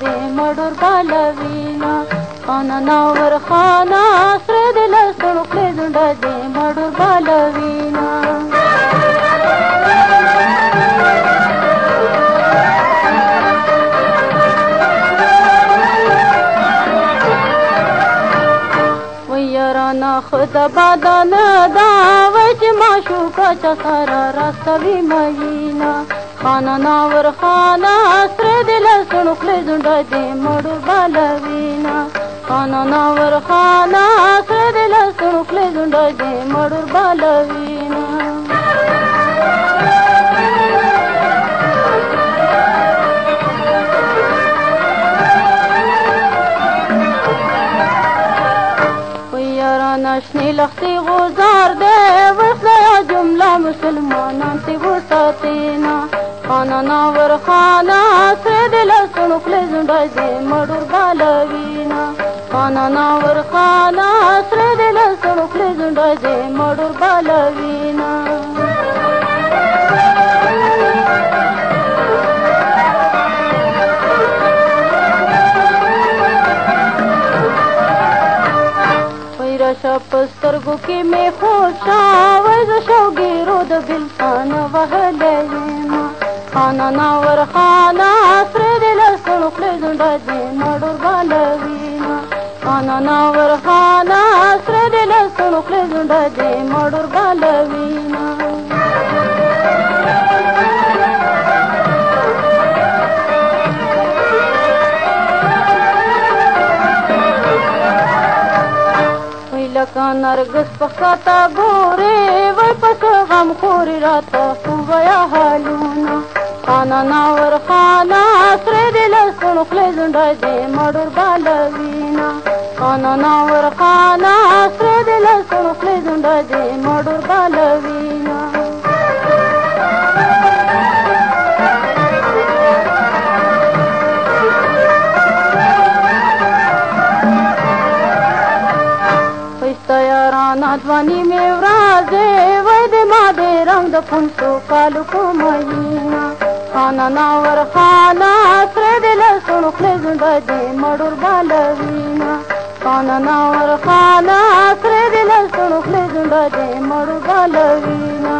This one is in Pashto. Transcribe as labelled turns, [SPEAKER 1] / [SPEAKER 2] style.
[SPEAKER 1] دې مړور بالوینا خانا ناور خانا سره د لسړو خپل زنده دې مړور بالوینا ویرانا خدا بادانا دا وچ معشوقه چا سارا راستوي ماینا خانا ناور خانا سره د لسړو خپل زنده دې مړور بالوینا خانا ناور خانا سره د لسړو خپل زنده دې مړور بالوینا نشنی لختی غزار دے وصلیا جملہ مسلمانان تی وساتینا خانا ناور خانا سره د لسړو خپل زنده دې مړور بالوینا خانا ناور خانا سره د لسړو خپل زنده دې مړور بالوینا پسترګو کې مې خوشا وز شوګیرو د بلسان وهلېما خانا ناور خانا سره د لسړو خپل زنده دې مړور بالوینا خانا ناور خانا سره د لسړو خپل زنده دې مړور بالوینا لکه نرګس په خطا ګورې وای پس غم خورې راته ووایه حالونه خانا ناور خانا سره د لسړو خپل زنده دې مړور بالوینا خانا ناور خانا سره د لسړو خپل زنده دې مړور بالوینا یارانا ځواني مې ورځې وای د ما د رنګ د پنځو کالو په مهینه خانا ناور خانا سره د لسړو خپل زنده دې مړور بالوینا خانا ناور خانا سره د لسړو خپل زنده دې مړور بالوینا